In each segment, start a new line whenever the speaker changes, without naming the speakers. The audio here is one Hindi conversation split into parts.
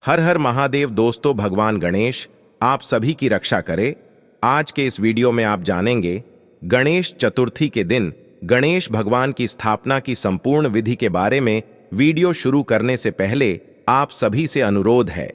हर हर महादेव दोस्तों, भगवान गणेश आप सभी की रक्षा करे। आज के इस वीडियो में आप जानेंगे गणेश चतुर्थी के दिन गणेश भगवान की स्थापना की संपूर्ण विधि के बारे में। वीडियो शुरू करने से पहले आप सभी से अनुरोध है,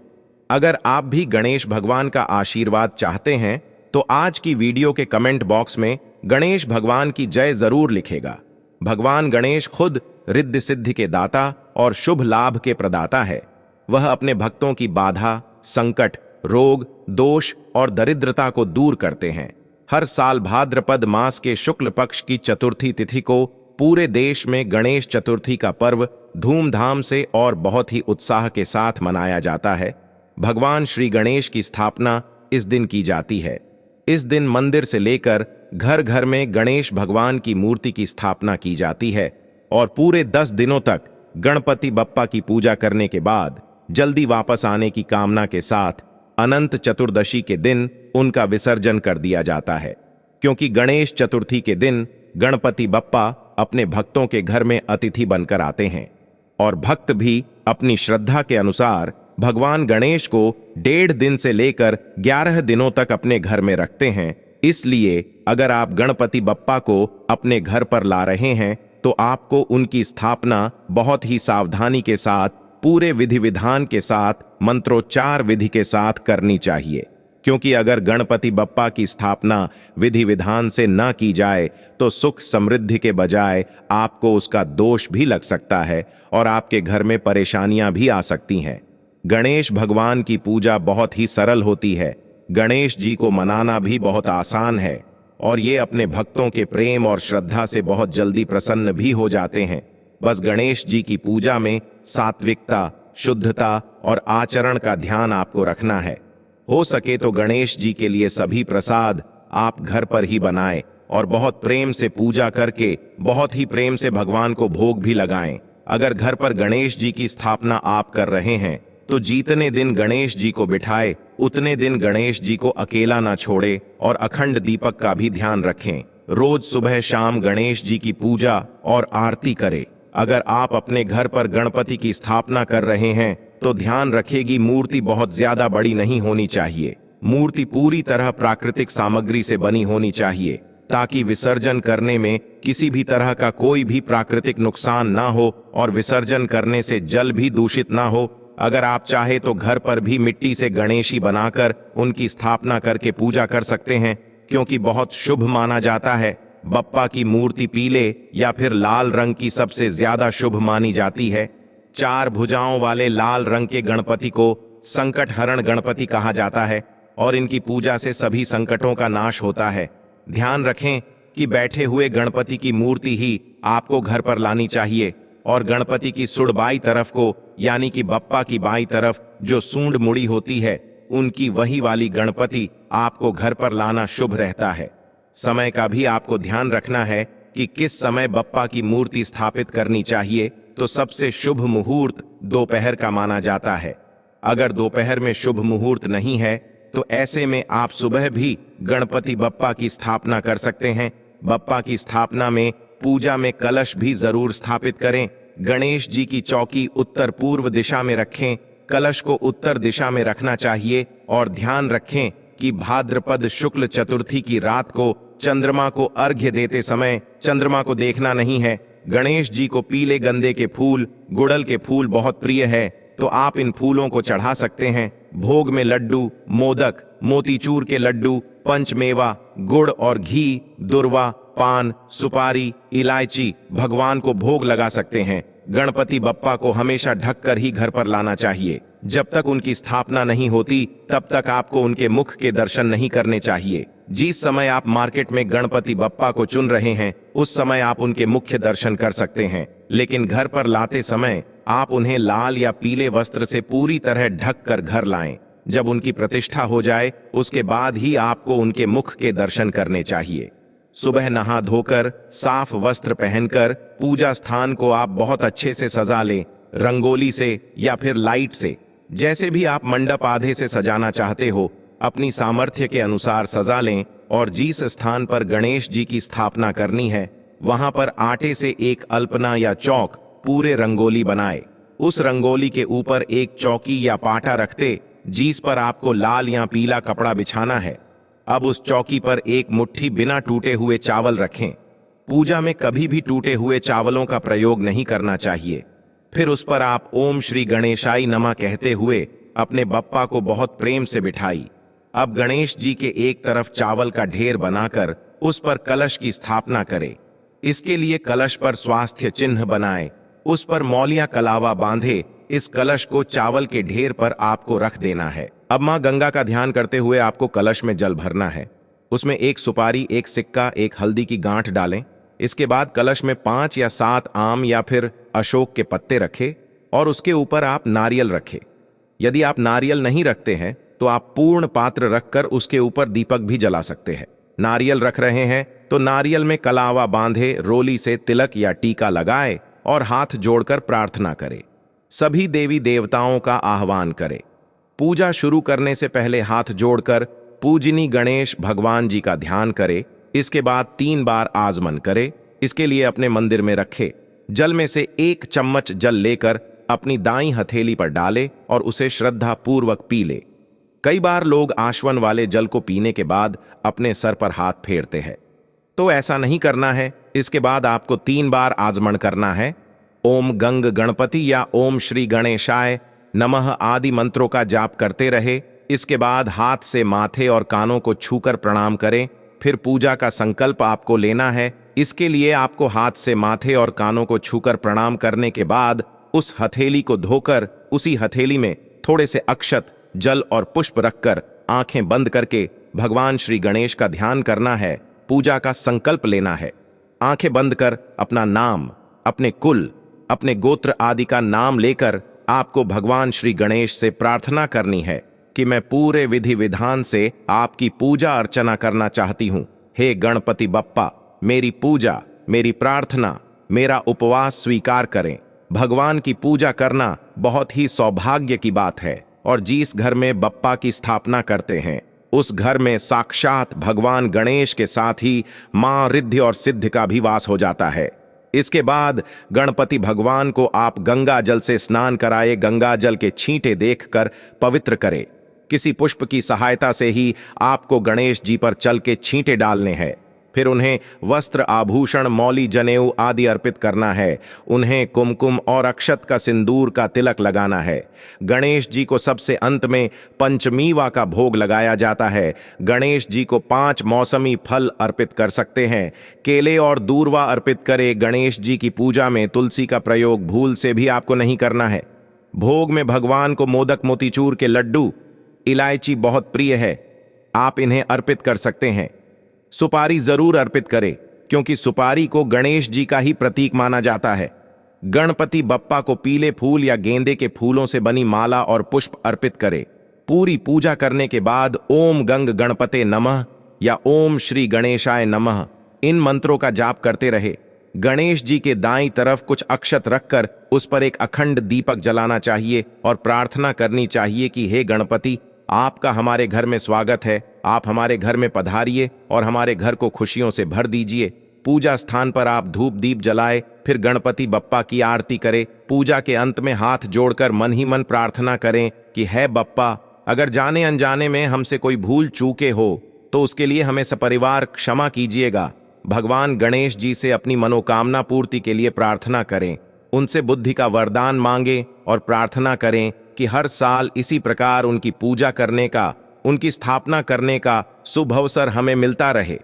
अगर आप भी गणेश भगवान का आशीर्वाद चाहते हैं तो आज की वीडियो के कमेंट बॉक्स में गणेश भगवान की जय जरूर लिखेगा। भगवान गणेश खुद रिद्धि सिद्धि के दाता और शुभ लाभ के प्रदाता है। वह अपने भक्तों की बाधा, संकट, रोग, दोष और दरिद्रता को दूर करते हैं। हर साल भाद्रपद मास के शुक्ल पक्ष की चतुर्थी तिथि को पूरे देश में गणेश चतुर्थी का पर्व धूमधाम से और बहुत ही उत्साह के साथ मनाया जाता है। भगवान श्री गणेश की स्थापना इस दिन की जाती है। इस दिन मंदिर से लेकर घर घर में गणेश भगवान की मूर्ति की स्थापना की जाती है और पूरे 10 दिनों तक गणपति बप्पा की पूजा करने के बाद जल्दी वापस आने की कामना के साथ अनंत चतुर्दशी के दिन उनका विसर्जन कर दिया जाता है। क्योंकि गणेश चतुर्थी के दिन गणपति बप्पा अपने भक्तों के घर में अतिथि बनकर आते हैं और भक्त भी अपनी श्रद्धा के अनुसार भगवान गणेश को 1.5 दिन से लेकर 11 दिनों तक अपने घर में रखते हैं। इसलिए अगर आप गणपति बप्पा को अपने घर पर ला रहे हैं तो आपको उनकी स्थापना बहुत ही सावधानी के साथ, पूरे विधि विधान के साथ, मंत्रोच्चार विधि के साथ करनी चाहिए। क्योंकि अगर गणपति बप्पा की स्थापना विधि विधान से न की जाए तो सुख समृद्धि के बजाय आपको उसका दोष भी लग सकता है और आपके घर में परेशानियां भी आ सकती हैं। गणेश भगवान की पूजा बहुत ही सरल होती है। गणेश जी को मनाना भी बहुत आसान है और ये अपने भक्तों के प्रेम और श्रद्धा से बहुत जल्दी प्रसन्न भी हो जाते हैं। बस गणेश जी की पूजा में सात्विकता, शुद्धता और आचरण का ध्यान आपको रखना है। हो सके तो गणेश जी के लिए सभी प्रसाद आप घर पर ही बनाएं और बहुत प्रेम से पूजा करके बहुत ही प्रेम से भगवान को भोग भी लगाएं। अगर घर पर गणेश जी की स्थापना आप कर रहे हैं तो जितने दिन गणेश जी को बिठाए उतने दिन गणेश जी को अकेला ना छोड़े और अखंड दीपक का भी ध्यान रखें। रोज सुबह शाम गणेश जी की पूजा और आरती करें। अगर आप अपने घर पर गणपति की स्थापना कर रहे हैं तो ध्यान रखेगी मूर्ति बहुत ज्यादा बड़ी नहीं होनी चाहिए। मूर्ति पूरी तरह प्राकृतिक सामग्री से बनी होनी चाहिए ताकि विसर्जन करने में किसी भी तरह का कोई भी प्राकृतिक नुकसान ना हो और विसर्जन करने से जल भी दूषित ना हो। अगर आप चाहे तो घर पर भी मिट्टी से गणेशी बनाकर उनकी स्थापना करके पूजा कर सकते हैं, क्योंकि बहुत शुभ माना जाता है। बप्पा की मूर्ति पीले या फिर लाल रंग की सबसे ज्यादा शुभ मानी जाती है। 4 भुजाओं वाले लाल रंग के गणपति को संकट हरण गणपति कहा जाता है और इनकी पूजा से सभी संकटों का नाश होता है। ध्यान रखें कि बैठे हुए गणपति की मूर्ति ही आपको घर पर लानी चाहिए और गणपति की सूंड बाई तरफ को, यानी कि बप्पा की बाई तरफ जो सूंड मुड़ी होती है, उनकी वही वाली गणपति आपको घर पर लाना शुभ रहता है। समय का भी आपको ध्यान रखना है कि किस समय बप्पा की मूर्ति स्थापित करनी चाहिए। तो सबसे शुभ मुहूर्त दोपहर का माना जाता है। अगर दोपहर में शुभ मुहूर्त नहीं है तो ऐसे में आप सुबह भी गणपति बप्पा की स्थापना कर सकते हैं। बप्पा की स्थापना में पूजा में कलश भी जरूर स्थापित करें। गणेश जी की चौकी उत्तर पूर्व दिशा में रखें। कलश को उत्तर दिशा में रखना चाहिए और ध्यान रखें कि भाद्रपद शुक्ल चतुर्थी की रात को चंद्रमा को अर्घ्य देते समय चंद्रमा को देखना नहीं है। गणेश जी को पीले गेंदे के फूल, गुड़हल के फूल बहुत प्रिय है, तो आप इन फूलों को चढ़ा सकते हैं। भोग में लड्डू, मोदक, मोतीचूर के लड्डू, पंचमेवा, गुड़ और घी, दुर्वा, पान, सुपारी, इलायची भगवान को भोग लगा सकते हैं। गणपति बप्पा को हमेशा ढककर ही घर पर लाना चाहिए। जब तक उनकी स्थापना नहीं होती तब तक आपको उनके मुख के दर्शन नहीं करने चाहिए। जिस समय आप मार्केट में गणपति बप्पा को चुन रहे हैं उस समय आप उनके मुख्य दर्शन कर सकते हैं, लेकिन घर पर लाते समय आप उन्हें लाल या पीले वस्त्र से पूरी तरह ढक कर घर लाएं। जब उनकी प्रतिष्ठा हो जाए उसके बाद ही आपको उनके मुख के दर्शन करने चाहिए। सुबह नहा धोकर साफ वस्त्र पहनकर पूजा स्थान को आप बहुत अच्छे से सजा लें, रंगोली से या फिर लाइट से। जैसे भी आप मंडप आधे से सजाना चाहते हो अपनी सामर्थ्य के अनुसार सजा लें और जिस स्थान पर गणेश जी की स्थापना करनी है वहां पर आटे से एक अल्पना या चौक पूरे रंगोली बनाए। उस रंगोली के ऊपर एक चौकी या पाटा रखते, जिस पर आपको लाल या पीला कपड़ा बिछाना है। अब उस चौकी पर एक मुट्ठी बिना टूटे हुए चावल रखें। पूजा में कभी भी टूटे हुए चावलों का प्रयोग नहीं करना चाहिए। फिर उस पर आप ओम श्री गणेशाय नमः कहते हुए अपने बप्पा को बहुत प्रेम से बिठाई। अब गणेश जी के एक तरफ चावल का ढेर बनाकर उस पर कलश की स्थापना करें। इसके लिए कलश पर स्वास्थ्य चिन्ह बनाएं, उस पर मौलिया कलावा बांधे। इस कलश को चावल के ढेर पर आपको रख देना है। अब मां गंगा का ध्यान करते हुए आपको कलश में जल भरना है। उसमें एक सुपारी, एक सिक्का, एक हल्दी की गांठ डालें। इसके बाद कलश में 5 या 7 आम या फिर अशोक के पत्ते रखें और उसके ऊपर आप नारियल रखें। यदि आप नारियल नहीं रखते हैं तो आप पूर्ण पात्र रखकर उसके ऊपर दीपक भी जला सकते हैं। नारियल रख रहे हैं तो नारियल में कलावा बांधे, रोली से तिलक या टीका लगाए और हाथ जोड़कर प्रार्थना करें। सभी देवी देवताओं का आह्वान करें। पूजा शुरू करने से पहले हाथ जोड़कर पूजनी गणेश भगवान जी का ध्यान करें। इसके बाद 3 बार आजमन करें। इसके लिए अपने मंदिर में रखे जल में से 1 चम्मच जल लेकर अपनी दाईं हथेली पर डाले और उसे श्रद्धा पूर्वक पी ले। कई बार लोग आश्वन वाले जल को पीने के बाद अपने सर पर हाथ फेरते हैं, तो ऐसा नहीं करना है। इसके बाद आपको 3 बार आजमन करना है। ओम गंग गणपति या ओम श्री गणेशाय नमः आदि मंत्रों का जाप करते रहे। इसके बाद हाथ से माथे और कानों को छूकर प्रणाम करें। फिर पूजा का संकल्प आपको लेना है। इसके लिए आपको हाथ से माथे और कानों को छूकर प्रणाम करने के बाद उस हथेली को धोकर उसी हथेली में थोड़े से अक्षत, जल और पुष्प रखकर आंखें बंद करके भगवान श्री गणेश का ध्यान करना है। पूजा का संकल्प लेना है। आंखें बंद कर अपना नाम, अपने कुल, अपने गोत्र आदि का नाम लेकर आपको भगवान श्री गणेश से प्रार्थना करनी है कि मैं पूरे विधि विधान से आपकी पूजा अर्चना करना चाहती हूं। हे गणपति बप्पा, मेरी पूजा, मेरी प्रार्थना, मेरा उपवास स्वीकार करें। भगवान की पूजा करना बहुत ही सौभाग्य की बात है और जिस घर में बप्पा की स्थापना करते हैं उस घर में साक्षात भगवान गणेश के साथ ही मां रिद्धि और सिद्धि का भी वास हो जाता है। इसके बाद गणपति भगवान को आप गंगा जल से स्नान कराए गंगा जल के छींटे देखकर पवित्र करें। किसी पुष्प की सहायता से ही आपको गणेश जी पर चल के छींटे डालने हैं। फिर उन्हें वस्त्र, आभूषण, मौली, जनेऊ आदि अर्पित करना है। उन्हें कुमकुम और अक्षत का सिंदूर का तिलक लगाना है। गणेश जी को सबसे अंत में पंचमीवा का भोग लगाया जाता है। गणेश जी को 5 मौसमी फल अर्पित कर सकते हैं। केले और दूर्वा अर्पित करें। गणेश जी की पूजा में तुलसी का प्रयोग भूल से भी आपको नहीं करना है। भोग में भगवान को मोदक, मोतीचूर के लड्डू, इलायची बहुत प्रिय है, आप इन्हें अर्पित कर सकते हैं। सुपारी जरूर अर्पित करें क्योंकि सुपारी को गणेश जी का ही प्रतीक माना जाता है। गणपति बप्पा को पीले फूल या गेंदे के फूलों से बनी माला और पुष्प अर्पित करें। पूरी पूजा करने के बाद ओम गंग गणपते नमः या ओम श्री गणेशाय नमः इन मंत्रों का जाप करते रहे। गणेश जी के दाईं तरफ कुछ अक्षत रखकर उस पर एक अखंड दीपक जलाना चाहिए और प्रार्थना करनी चाहिए कि हे गणपति, आपका हमारे घर में स्वागत है। आप हमारे घर में पधारिए और हमारे घर को खुशियों से भर दीजिए। पूजा स्थान पर आप धूप दीप जलाए, फिर गणपति बप्पा की आरती करें। पूजा के अंत में हाथ जोड़कर मन ही मन प्रार्थना करें कि हे बप्पा, अगर जाने अनजाने में हमसे कोई भूल चूके हो तो उसके लिए हमें सपरिवार क्षमा कीजिएगा। भगवान गणेश जी से अपनी मनोकामना पूर्ति के लिए प्रार्थना करें। उनसे बुद्धि का वरदान मांगे और प्रार्थना करें कि हर साल इसी प्रकार उनकी पूजा करने का, उनकी स्थापना करने का शुभ अवसर हमें मिलता रहे।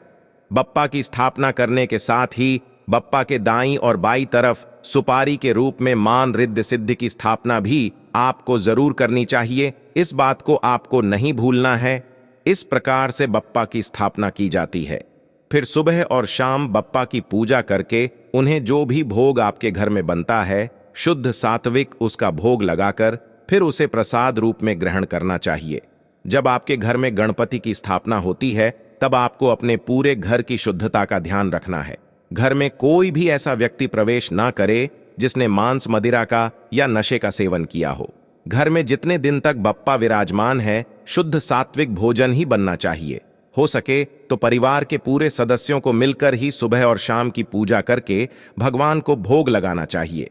बप्पा की स्थापना करने के साथ ही बप्पा के दाईं और बाईं तरफ सुपारी के रूप में मान रिद्धि सिद्धि की स्थापना भी आपको जरूर करनी चाहिए। इस बात को आपको नहीं भूलना है। इस प्रकार से बप्पा की स्थापना की जाती है। फिर सुबह और शाम बप्पा की पूजा करके उन्हें जो भी भोग आपके घर में बनता है, शुद्ध सात्विक उसका भोग लगाकर फिर उसे प्रसाद रूप में ग्रहण करना चाहिए। जब आपके घर में गणपति की स्थापना होती है तब आपको अपने पूरे घर की शुद्धता का ध्यान रखना है। घर में कोई भी ऐसा व्यक्ति प्रवेश ना करे जिसने मांस, मदिरा का या नशे का सेवन किया हो। घर में जितने दिन तक बप्पा विराजमान है, शुद्ध सात्विक भोजन ही बनना चाहिए। हो सके तो परिवार के पूरे सदस्यों को मिलकर ही सुबह और शाम की पूजा करके भगवान को भोग लगाना चाहिए।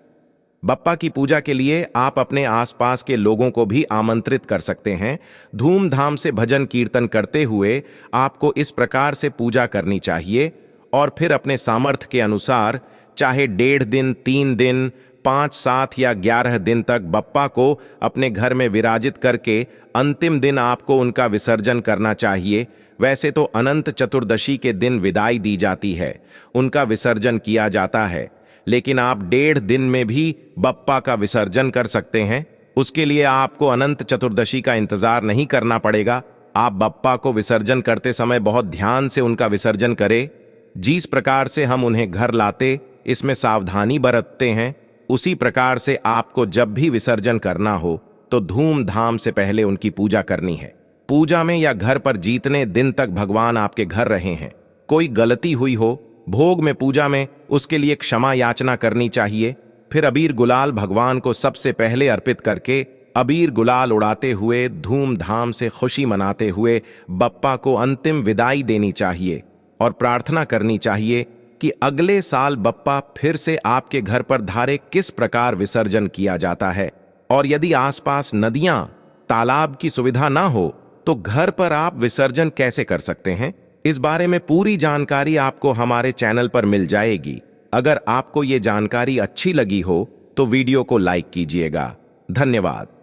बप्पा की पूजा के लिए आप अपने आसपास के लोगों को भी आमंत्रित कर सकते हैं। धूमधाम से भजन कीर्तन करते हुए आपको इस प्रकार से पूजा करनी चाहिए और फिर अपने सामर्थ्य के अनुसार चाहे 1.5 दिन, 3 दिन, 5, 7 या 11 दिन तक बप्पा को अपने घर में विराजित करके अंतिम दिन आपको उनका विसर्जन करना चाहिए। वैसे तो अनंत चतुर्दशी के दिन विदाई दी जाती है, उनका विसर्जन किया जाता है, लेकिन आप 1.5 दिन में भी बप्पा का विसर्जन कर सकते हैं। उसके लिए आपको अनंत चतुर्दशी का इंतजार नहीं करना पड़ेगा। आप बप्पा को विसर्जन करते समय बहुत ध्यान से उनका विसर्जन करें। जिस प्रकार से हम उन्हें घर लाते, इसमें सावधानी बरतते हैं, उसी प्रकार से आपको जब भी विसर्जन करना हो तो धूमधाम से पहले उनकी पूजा करनी है। पूजा में या घर पर जितने दिन तक भगवान आपके घर रहे हैं, कोई गलती हुई हो भोग में, पूजा में, उसके लिए क्षमा याचना करनी चाहिए। फिर अबीर गुलाल भगवान को सबसे पहले अर्पित करके अबीर गुलाल उड़ाते हुए धूमधाम से खुशी मनाते हुए बप्पा को अंतिम विदाई देनी चाहिए और प्रार्थना करनी चाहिए कि अगले साल बप्पा फिर से आपके घर पर धारे किस प्रकार विसर्जन किया जाता है। और यदि आसपास नदियां, तालाब की सुविधा ना हो तो घर पर आप विसर्जन कैसे कर सकते हैं, इस बारे में पूरी जानकारी आपको हमारे चैनल पर मिल जाएगी। अगर आपको ये जानकारी अच्छी लगी हो तो वीडियो को लाइक कीजिएगा। धन्यवाद।